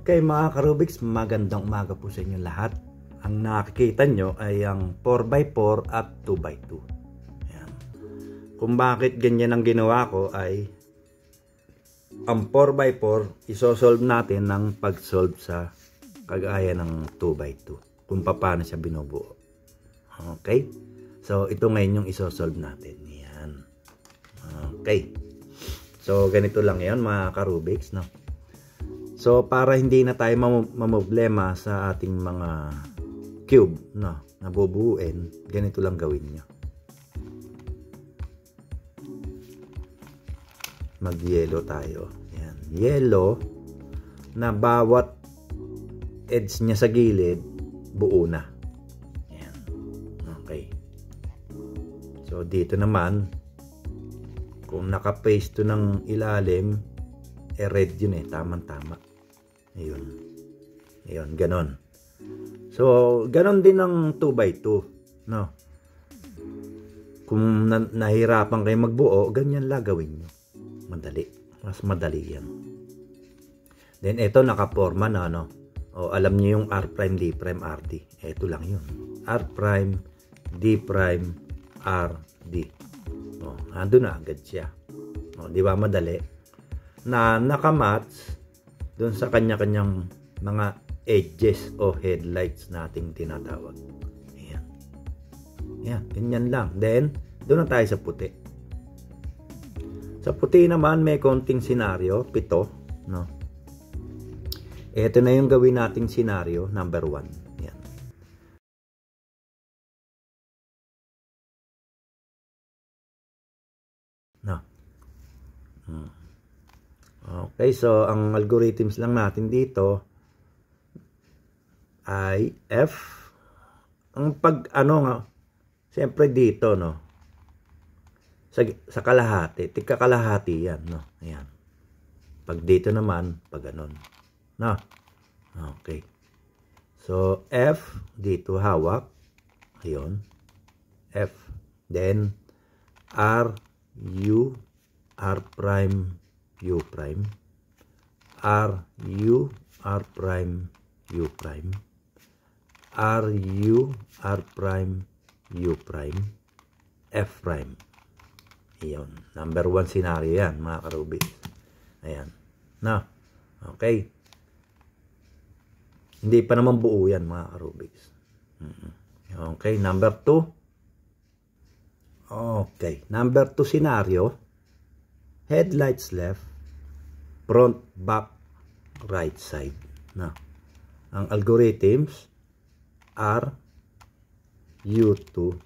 Okay mga ka-Rubiks, magandang umaga po sa inyo lahat. Ang nakikita nyo ay ang 4x4 at 2x2. Ayan. Kung bakit ganyan ang ginawa ko ay ang 4x4 isosolve natin ng pag-solve sa kagaya ng 2x2 kung paano siya binubuo. Okay? So ito ngayon yung isosolve natin. Ayan. Okay. So ganito lang yan mga ka-Rubiks, no? So para hindi na tayo mamproblema sa ating mga cube na nabubuuin, ganito lang gawin nyo. Mag-yellow tayo. Yan. Yellow na bawat edge niya sa gilid buo na. Yan. Okay. So dito naman kung naka-paste to ng ilalim, red yun tama-tama. Ayun. Ayun, ganon. So, ganon din ng 2x2, no? Kung nahirapan kayo magbuo, ganyan lang gawin nyo. Madali. Mas madali yan. Then, ito nakaporma na, no? O, alam nyo yung R', D', RD. Ito lang yun. R', D', RD. O, nandun na agad siya. O, di ba madali? Na nakamatch doon sa kanya-kanyang mga edges o headlights nating tinatawag. Ayan. Ayan, ganyan lang. Then, doon na tayo sa puti. Sa puti naman, may konting senaryo, 7, no? Ito na yung gawin nating senaryo, number 1. Ayan. No. Okay, so ang algorithms lang natin dito ay F. Ang siyempre dito, no? Sa kalahati, tigkakalahati yan, no? Ayan. Pag dito naman, pag ganon. No? Okay. So, F, dito hawak. Ayun. F. Then, R, U, R prime, U prime, R, U, R prime, U prime, R, U, R prime, U prime, F prime. Ayan. Number 1 scenario yan, mga ka-Rubiks. Ayan. Na. Okay. Hindi pa naman buo yan, mga ka-Rubiks. Okay. Number 2. Okay. Number 2 scenario. Headlights left, front, back, right side. Na. Ang algorithms R, U2,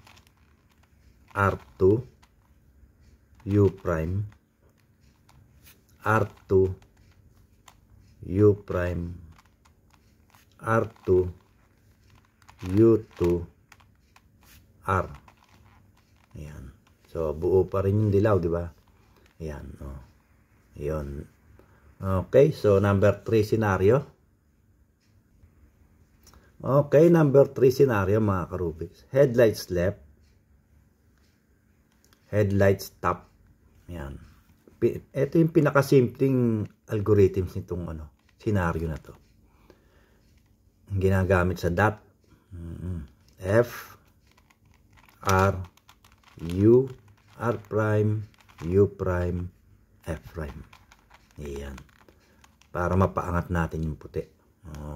R2, U prime, R2, U prime, R2, U2, R. Ayan. So, buo pa rin yung dilaw, di ba? Ayan. Oh. Ayan. Okay. So, number 3 scenario. Okay. Number 3 scenario, mga ka-Rubiks. Headlights left. Headlights top. Ayan. Ito yung pinakasimpleng algorithms nitong scenario na to. Ginagamit sa dot. F, R, U, R prime, U prime, F prime. Ayan. Para mapaangat natin yung puti.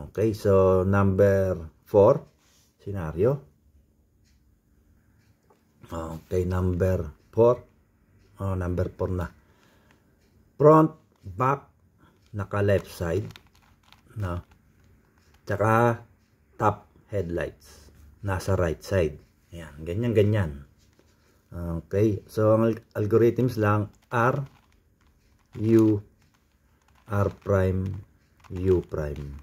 Okay. So, number 4 scenario. Okay. Number 4. Number 4 na. Front, back, naka left side. No? Tsaka top headlights. Nasa right side. Ayan. Ganyan-ganyan. Okay. So, ang algorithms lang R, U, R prime, U prime,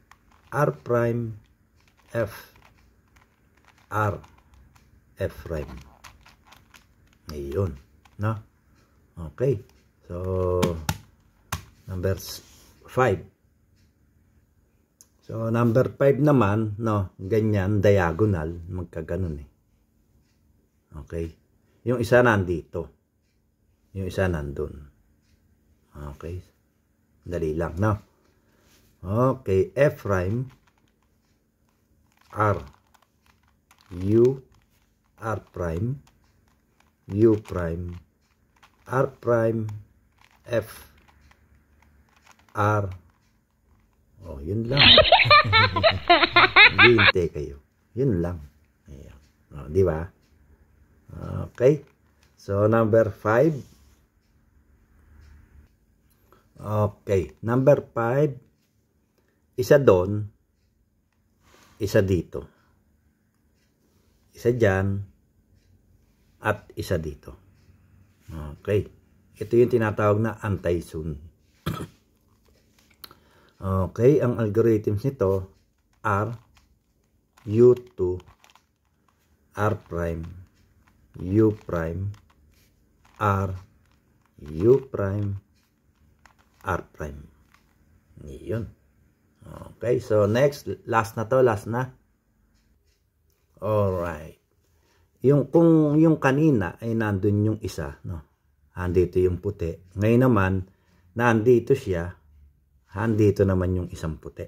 R prime, F, R, F prime. Ayun. No? Okay. So, number 5. So, number 5 naman, no? Ganyan, diagonal. Magkaganon Okay. Yung isa nandito. Yung isa nandun. Okay. Dali lang, no? Okay, F prime, R, U, R prime, U prime, R prime, F, R. Oh, yun lang. Hintay kayo. Yun lang. Ayan. Oh, di ba? Okay. So, number 5. Okay. Number 5. Isa doon. Isa dito. Isa dyan. At isa dito. Okay. Ito yung tinatawag na anti-tune. Okay, ang algorithms nito R, U2, R prime, U prime, R, U prime, R prime. Yun. Okay, so next, last na to, last na. Alright. Kung yung kanina ay nandun yung isa, no? Nandito yung puti. Ngayon naman, nandito siya. Nandito naman yung isang puti.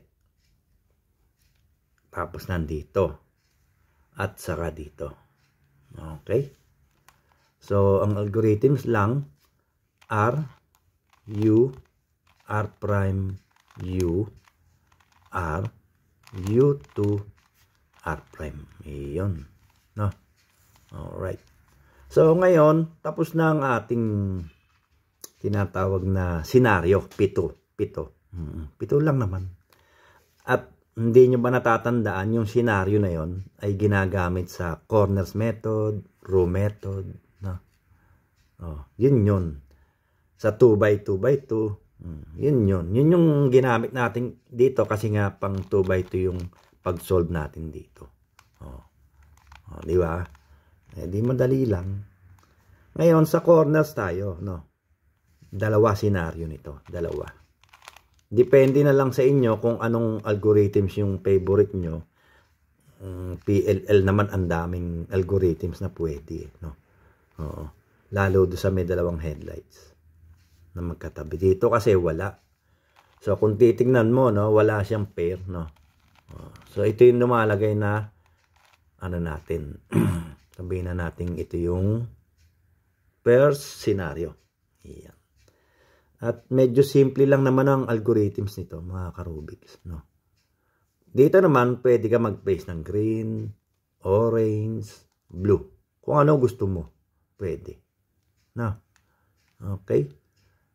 Tapos nandito. At saka dito. Okay? So, ang algorithms lang, R, U, R prime, U, R, U2, R prime. Iyon. No? Alright. So, ngayon, tapos na ang ating tinatawag na senaryo. Pito. Pito lang naman. At hindi nyo ba natatandaan yung senaryo na yon ay ginagamit sa corners method, row method, no? Yun. Sa 2x2x2, yun. Yun yung ginamit natin dito kasi nga pang 2x2 yung pag-solve natin dito. Di ba? Di madali lang. Ngayon sa corners tayo, no? Dalawa senaryo nito, dalawa. Depende na lang sa inyo kung anong algorithms yung favorite nyo. PLL naman ang daming algorithms na pwede, no? Lalo doon sa may dalawang headlights na magkatabi. Dito kasi wala. So kung titingnan mo, no, wala siyang pair, no? So ito yung lumalagay na ano natin. Sabihin na natin ito yung first scenario. Iyan. At medyo simple lang naman ang algorithms nito, mga ka-Rubik's, no? Dito naman, pwede ka mag-place ng green, orange, blue. Kung ano gusto mo, pwede. No? Okay?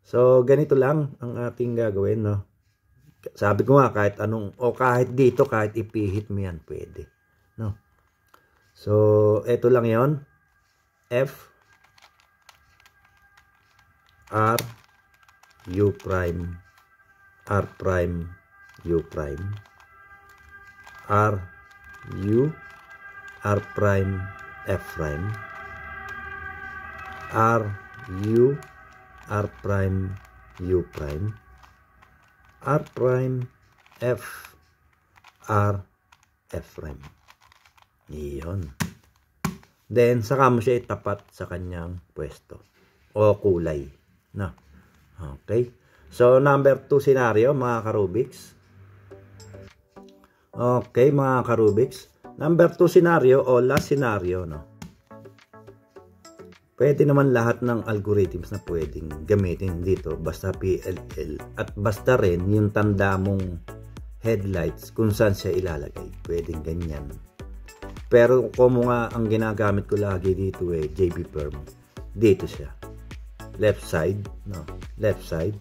So, ganito lang ang ating gagawin, no? Sabi ko nga, kahit anong, o kahit dito, kahit ipihit mo yan, pwede. No? So, eto lang yon. F, R, U prime, R prime, U prime, R, U, R prime, F prime, R, U, R prime, U prime, R prime, F, R, F prime. Iyon. Then, saka mo siya itapat sa kanyang pwesto o kulay. No? Okay. So, number 2 scenario, mga ka-Rubik's. Okay, mga ka-Rubik's. Number 2 scenario o last scenario, no? Pwede naman lahat ng algorithms na pwedeng gamitin dito. Basta PLL. At basta rin yung tanda mong headlights kung saan siya ilalagay. Pwedeng ganyan. Pero kung nga ang ginagamit ko lagi dito JB Perm. Dito siya. Left side, no? Left side.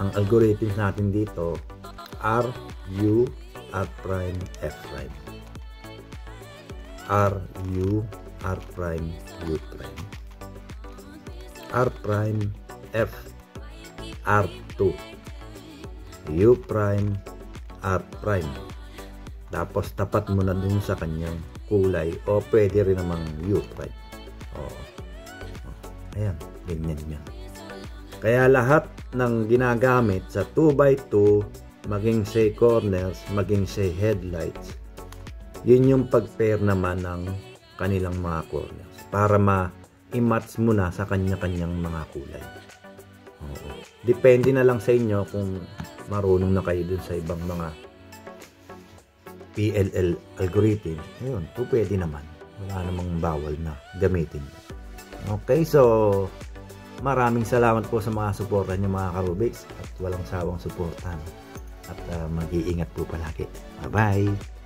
Ang algorithms natin dito, R, U, R prime, F prime. R, U, R prime, U prime. R prime, F, R2. U prime, R prime. Tapos tapat mo na dun sa kanyang kulay o pwede rin namang U prime. Ayan. Ganyan yan. Kaya lahat ng ginagamit sa 2x2, maging say corners, maging say headlights, yun yung pag-pair naman ng kanilang mga corners para ma-match mo na sa kanya-kanyang mga kulay. Depende na lang sa inyo kung marunong na kayo dun sa ibang mga PLL algorithm, ayun, po pwede naman. Wala namang bawal na gamitin. Okay, so maraming salamat po sa mga suporta niyo mga ka-Rubix at walang sawang suportahan. At mag-iingat po palagi. Bye-bye!